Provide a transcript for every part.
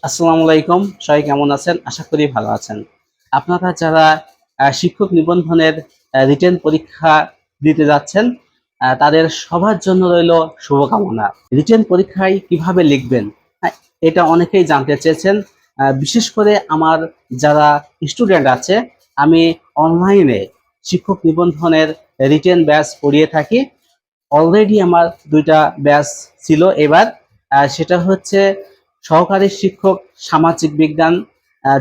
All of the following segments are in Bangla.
আসসালামু আলাইকুম। সবাই কেমন আছেন? আশা করি ভালো আছেন। আপনারা যারা শিক্ষক নিবন্ধনের রিটেন পরীক্ষা দিতে যাচ্ছেন, তাদের সবার জন্য রইল শুভকামনা। রিটেন পরীক্ষায় কিভাবে লিখবেন? আ এটা অনেকেই জানতে চেয়েছেন। বিশেষ করে আমার যারা স্টুডেন্ট আছে, আমি অনলাইনে শিক্ষক নিবন্ধনের রিটেন ব্যাচ পড়িয়ে থাকি। অলরেডি আমার ২ টা ব্যাচ ছিল এবার। সেটা হচ্ছে সহকারী শিক্ষক সামাজিক বিজ্ঞান,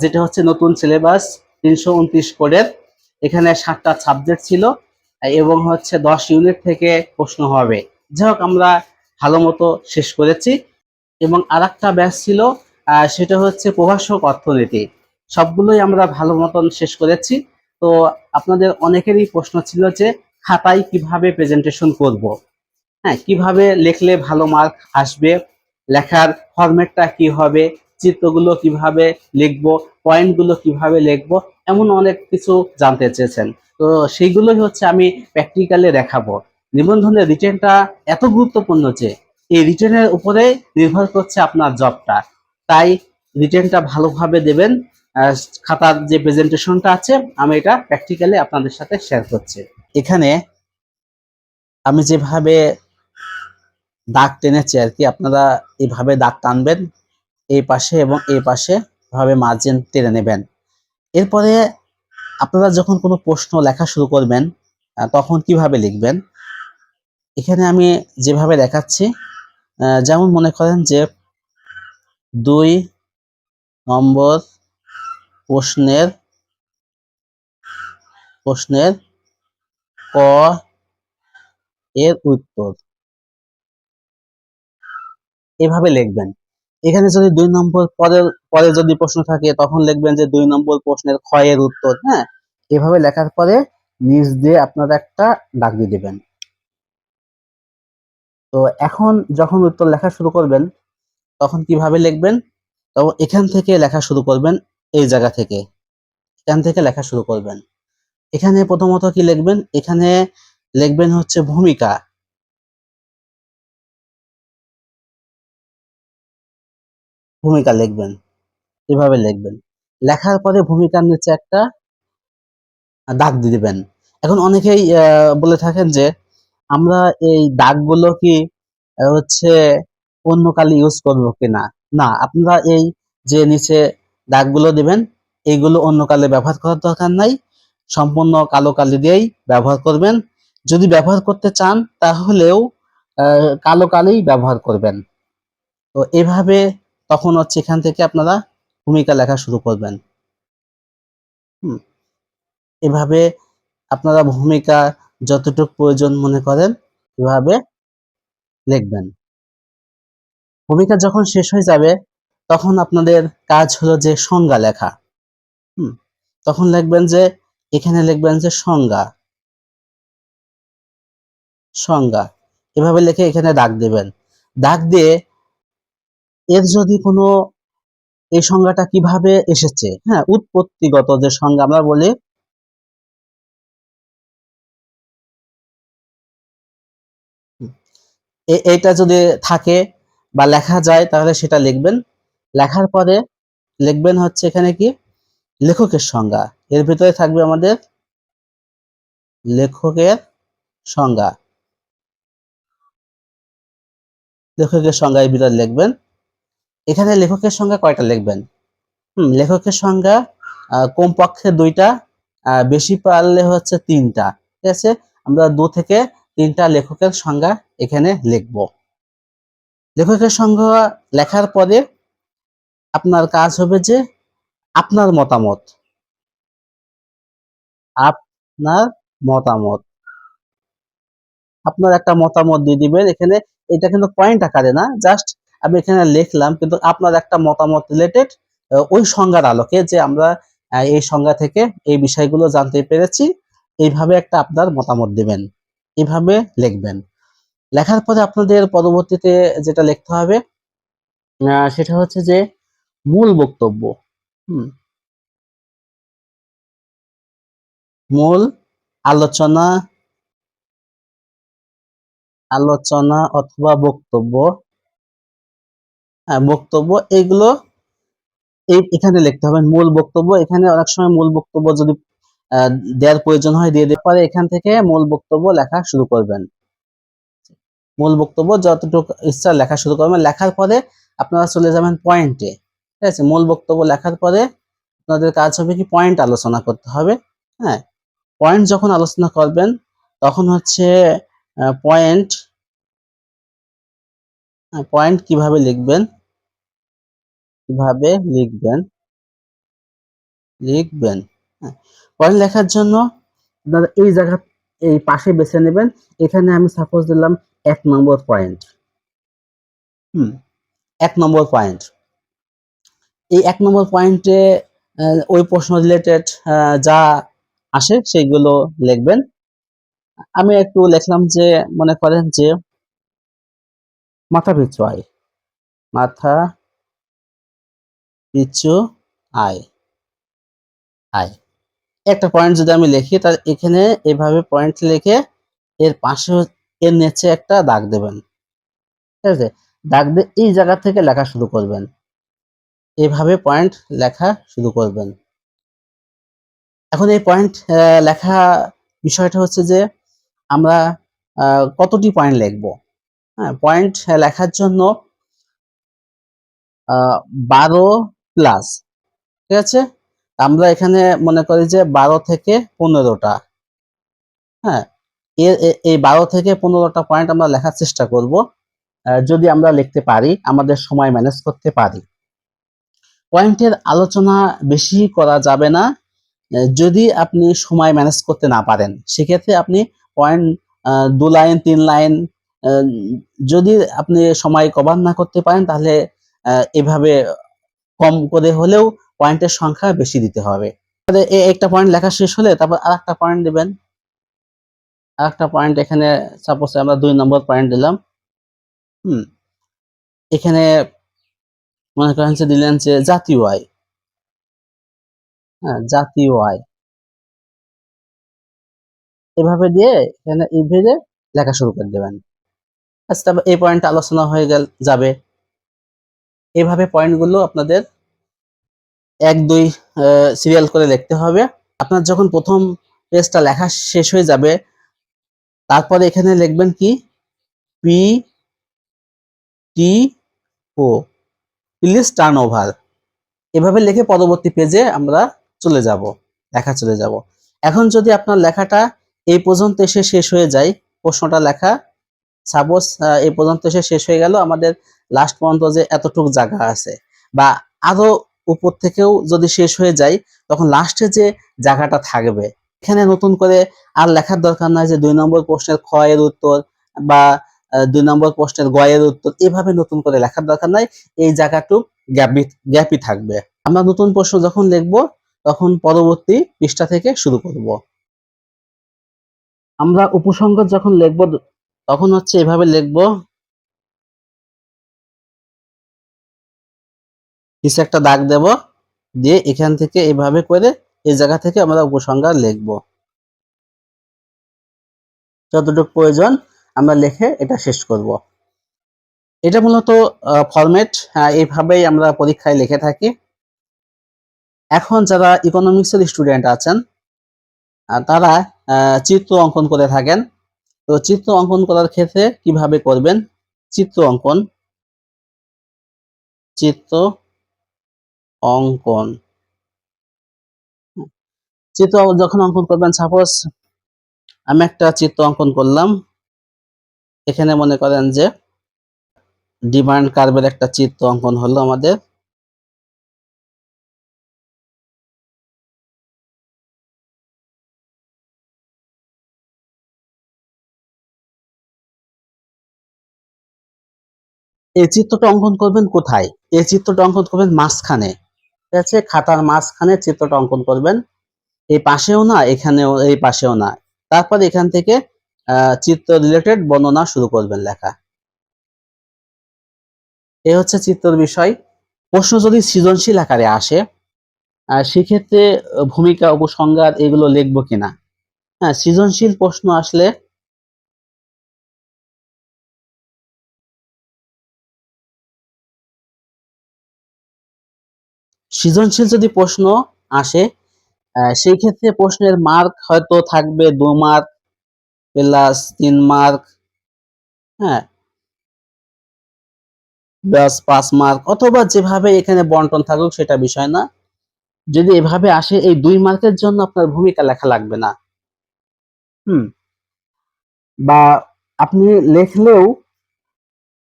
যেটা হচ্ছে নতুন সিলেবাস ৩২৯ কোডের। এখানে ৭ টা সাবজেক্ট ছিল এবং হচ্ছে ১০ ইউনিট থেকে প্রশ্ন হবে। যাই হোক, আমরা ভালো মতো শেষ করেছি। এবং আরেকটা ব্যাচ ছিল, সেটা হচ্ছে প্রভাষক অর্থনীতি। সবগুলোই আমরা ভালো মতন শেষ করেছি। তো আপনাদের অনেকেরই প্রশ্ন ছিল যে খাতায় কিভাবে প্রেজেন্টেশন করব। হ্যাঁ, কিভাবে লিখলে ভালো মার্ক আসবে, লেখার ফরম্যাটটা কি হবে, চিত্রগুলো কিভাবে লিখবো, পয়েন্টগুলো কিভাবে লিখবো, এমন অনেক কিছু জানতে চেয়েছেন। তো সেইগুলোই হচ্ছে আমি প্র্যাকটিক্যালি দেখাবো। নিবন্ধনের রিটেনটা এত গুরুত্বপূর্ণ যে এই রিটেনের উপরে নির্ভর করছে আপনার জবটা। তাই রিটেনটা ভালোভাবে দেবেন। আহ, খাতার যে প্রেজেন্টেশনটা আছে, আমি এটা প্র্যাকটিক্যালি আপনাদের সাথে শেয়ার করছি। এখানে আমি যেভাবে দাগ টেনেছি আর কি, আপনারা এইভাবে দাগ টানবেন এই পাশে এবং এই পাশে, ভাবে মার্জিন টেনে নেবেন। এরপরে আপনারা যখন কোনো প্রশ্ন লেখা শুরু করবেন, তখন কিভাবে লিখবেন, এখানে আমি যেভাবে দেখাচ্ছি, যেমন মনে করেন যে ২ নম্বর প্রশ্নের প্রশ্নের ক এর উত্তর, এভাবে লিখবেন। এখানে যদি ২ নম্বর পরে পরে যদি প্রশ্ন থাকে, তখন লিখবেন যে ২ নম্বর প্রশ্নের খ এর উত্তর। হ্যাঁ, এভাবে লেখার পরে নিচ দিয়ে আপনারা একটা দাগ দিয়ে দিবেন। তো এখন যখন উত্তর লেখা শুরু করবেন, তখন কিভাবে লিখবেন? তো এখান থেকে লেখা শুরু করবেন, এই জায়গা থেকে, এখান থেকে লেখা শুরু করবেন। এখানে প্রথমত কি লিখবেন? এখানে লিখবেন হচ্ছে ভূমিকা। ভূমিকা লিখবেন, এভাবে লিখবেন। লেখার পরে ভূমিকার নিচে একটা দাগ দিয়ে দিবেন। এখন অনেকেই বলে থাকেন যে আমরা এই দাগগুলো কি হচ্ছে অন্য কালি ইউজ করবো কিনা। না, আপনারা এই যে নিচে দাগগুলো দিবেন, এইগুলো অন্য কালে ব্যবহার করার দরকার নাই। সম্পূর্ণ কালো কালি দিয়েই ব্যবহার করবেন। যদি ব্যবহার করতে চান, তাহলেও কালো কালি ব্যবহার করবেন। তো এভাবে তখন হচ্ছে এখান থেকে আপনারা ভূমিকা লেখা শুরু করবেন। হুম, এভাবে আপনারা ভূমিকা যতটুকু প্রয়োজন মনে করেন, এভাবে লিখবেন। ভূমিকা যখন শেষ হয়ে যাবে, তখন আপনাদের কাজ হলো যে সংজ্ঞা লেখা। হুম, তখন লিখবেন যে, এখানে লিখবেন যে সংজ্ঞা, সংজ্ঞা। এভাবে লিখে এখানে দাগ দিবেন। দাগ দিয়ে এর যদি কোনো, এই সংজ্ঞাটা কিভাবে এসেছে, হ্যাঁ, উৎপত্তিগত যে সংজ্ঞা আমরা বলি, এইটা যদি থাকে বা লেখা যায়, তাহলে সেটা লিখবেন। লেখার পরে লিখবেন হচ্ছে এখানে কি, লেখকের সংজ্ঞা। এর ভিতরে থাকবে আমাদের লেখকের সংজ্ঞা। লেখকের সংজ্ঞা এর ভিতরে লিখবেন। এখানে লেখকের সংজ্ঞা কয়টা লিখবেন? লেখকের সংজ্ঞা কমপক্ষে ২টা, বেশি পারলে হচ্ছে ৩টা। ঠিক আছে? আমরা ২ থেকে ৩টা লেখকের সংজ্ঞা এখানে লিখব। লেখকের সংজ্ঞা লেখার পরে আপনার কাজ হবে যে আপনার মতামত, আপনার মতামত, আপনার একটা মতামত দিয়ে দিবেন এখানে। এটা কিন্তু পয়েন্ট আকারে না, জাস্ট আমি এখানে লিখলাম, কিন্তু আপনার একটা মতামত রিলেটেড ওই সংজ্ঞার আলোকে, যে আমরা এই সংজ্ঞা থেকে এই বিষয়গুলো জানতে পেরেছি, এইভাবে একটা আপনার মতামত দিবেন। এভাবে লিখবেন। লেখার পরে আপনাদের পরবর্তীতে যেটা লিখতে হবে, সেটা হচ্ছে যে মূল বক্তব্য। হুম, মূল আলোচনা, আলোচনা অথবা বক্তব্য, হ্যাঁ বক্তব্য, এগুলো এখানে লিখতে হবে মূল বক্তব্য। এখানে অনেক সময় মূল বক্তব্য যদি আহ, দেওয়ার প্রয়োজন হয় দিয়ে দিতে পারে। এখান থেকে মূল বক্তব্য লেখা শুরু করবেন। মূল বক্তব্য যতটুকু ইচ্ছা লেখা শুরু করবেন। লেখার পরে আপনারা চলে যাবেন পয়েন্টে। ঠিক আছে, মূল বক্তব্য লেখার পরে আপনাদের কাজ হবে কি পয়েন্ট আলোচনা করতে হবে। হ্যাঁ, পয়েন্ট যখন আলোচনা করবেন তখন হচ্ছে পয়েন্ট পয়েন্ট কিভাবে লিখবেন, কিভাবে লিখবেন লিখবেন হ্যাঁ, পয়েন্ট লেখার জন্য আপনারা এই জায়গা এই পাশে বেছে নেবেন। এখানে আমি সাপোজ দিলাম 1 নম্বর পয়েন্ট। হুম, 1 নম্বর পয়েন্ট। এই 1 নম্বর পয়েন্টে ওই প্রশ্ন রিলেটেড যা আসে সেগুলো লিখবেন। আমি একটু লিখলাম যে মনে করেন যে মাথা পিছু আয়, মাথা পিছু আয়, আয়। একটা পয়েন্ট যদি আমি লিখি তাহলে এখানে এভাবে পয়েন্ট লিখে এর পাশে এর নিচে একটা দাগ দেবেন। ঠিক আছে, দাগ দিয়ে এই জায়গা থেকে লেখা শুরু করবেন। এভাবে পয়েন্ট লেখা শুরু করবেন। এখন এই পয়েন্ট লেখা বিষয়টা হচ্ছে যে আমরা কতটি পয়েন্ট লিখবো। হ্যাঁ, পয়েন্ট লেখার জন্য 12+। ঠিক আছে, আমরা এখানে মনে করি যে 12 থেকে 15টা। হ্যাঁ, এই 12 থেকে 15টা পয়েন্ট আমরা লেখার চেষ্টা করব। যদি আমরা লিখতে পারি, আমাদের সময় ম্যানেজ করতে পারি। পয়েন্টের আলোচনা বেশি করা যাবে না। যদি আপনি সময় ম্যানেজ করতে না পারেন সেক্ষেত্রে আপনি পয়েন্ট 2 লাইন 3 লাইন, যদি আপনি সময় কভার না করতে পারেন তাহলে এভাবে কম করে হলেও পয়েন্টের সংখ্যা বেশি দিতে হবে। একটা পয়েন্ট লেখা শেষ হলে তারপর আরেকটা পয়েন্ট দিবেন। আরেকটা পয়েন্ট এখানে সাপোজ আমরা 2 নম্বর পয়েন্ট দিলাম। হুম, এখানে মনে করেন যে দিলেন যে জাতীয় আয়। হ্যাঁ, জাতীয় আয় এভাবে দিয়ে এখানে ইভেজে লেখা শুরু করে দেবেন। আচ্ছা, তারপর এই পয়েন্ট আলোচনা হয়ে যাবে। এভাবে পয়েন্টগুলো আপনাদের 1 2 সিরিয়াল করে লিখতে হবে। আপনার যখন প্রথম পেজটা লেখা শেষ হয়ে যাবে তারপরে এখানে লিখবেন কি P T O, please turn over. এভাবে লিখে পরবর্তী পেজে আমরা চলে যাব, লেখা চলে যাব। এখন যদি আপনার লেখাটা এই পর্যন্ত এসে শেষ হয়ে যায়, প্রশ্নটা লেখা সাপোজ এই পর্যন্ত এসে শেষ হয়ে গেল, আমাদের লাস্ট পর্যন্ত যে এতটুকু জায়গা আছে বা আরো উপর থেকেও যদি শেষ হয়ে যায় তখন লাস্টে যে জায়গাটা থাকবে এখানে নতুন করে আর লেখার দরকার নাই যে 2 নম্বর প্রশ্নের খ এর উত্তর বা 2 নম্বর প্রশ্নের গ এর উত্তর, এভাবে নতুন করে লেখার দরকার নাই। এই জায়গাটুক গ্যাপই থাকবে। আমরা নতুন প্রশ্ন যখন লিখবো তখন পরবর্তী পৃষ্ঠা থেকে শুরু করব। আমরা উপসংহার যখন লিখবো তখন হচ্ছে এভাবে লিখবো, কিছু একটা দাগ দেব, দিয়ে এখান থেকে এভাবে করে এই জায়গা থেকে আমরা উপসংহার লিখব। যতটুকু প্রয়োজন আমরা লিখে এটা শেষ করব। এটা মূলত ফরম্যাট, এইভাবেই আমরা পরীক্ষায় লিখে থাকি। এখন যারা ইকোনমিক্সের স্টুডেন্ট আছেন তারা চিত্র অঙ্কন করে থাকেন। তো চিত্র অঙ্কন করার ক্ষেত্রে কিভাবে করবেন, চিত্র অঙ্কন, চিত্র অঙ্কন, চিত্র যখন অঙ্কন করবেন সাপোজ আমি একটা চিত্র অঙ্কন করলাম। এখানে মনে করেন যে ডিমান্ড কার্ভের একটা চিত্র অঙ্কন হলো আমাদের। এই চিত্রটা অঙ্কন করবেন কোথায়, এই চিত্রটা অঙ্কন করবেন মাঝখানে। ঠিক আছে, খাতার মাঝখানে চিত্রটা অঙ্কন করবেন। এই পাশেও না, এখানেও, এই পাশেও না। তারপর এখান থেকে চিত্র রিলেটেড বর্ণনা শুরু করবেন লেখা। এ হচ্ছে চিত্রের বিষয়। প্রশ্ন যদি সৃজনশীল আকারে আসে সেক্ষেত্রে ভূমিকা উপসংহার এগুলো লিখবো কিনা। হ্যাঁ, সৃজনশীল প্রশ্ন আসলে সৃজনশীল যদি প্রশ্ন আসে, সেই ক্ষেত্রে প্রশ্নের মার্ক হয়তো থাকবে 2 মার্ক প্লাস 3 মার্ক, হ্যাঁ, প্লাস 5 মার্ক, অথবা যেভাবে এখানে বন্টন থাকুক সেটা বিষয় না। যদি এভাবে আসে, এই 2 মার্কের জন্য আপনার ভূমিকা লেখা লাগবে না। হুম, বা আপনি লেখলেও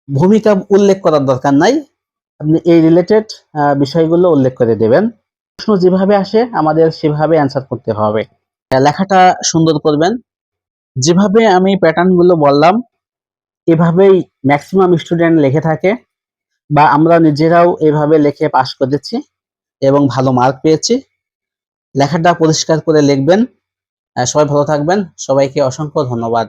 ভূমিকা উল্লেখ করার দরকার নাই, আপনি এই রিলেটেড বিষয়গুলো উল্লেখ করে দেবেন। প্রশ্ন যেভাবে আসে আমাদের সেভাবে অ্যান্সার করতে হবে। লেখাটা সুন্দর করবেন। যেভাবে আমি প্যাটার্ন গুলো বললাম এভাবেই ম্যাক্সিমাম স্টুডেন্ট লিখে থাকে, বা আমরা নিজেরাও এভাবে লিখে পাস করেছি এবং ভালো মার্ক পেয়েছি। লেখাটা পরিষ্কার করে লিখবেন। সবাই ভালো থাকবেন। সবাইকে অসংখ্য ধন্যবাদ।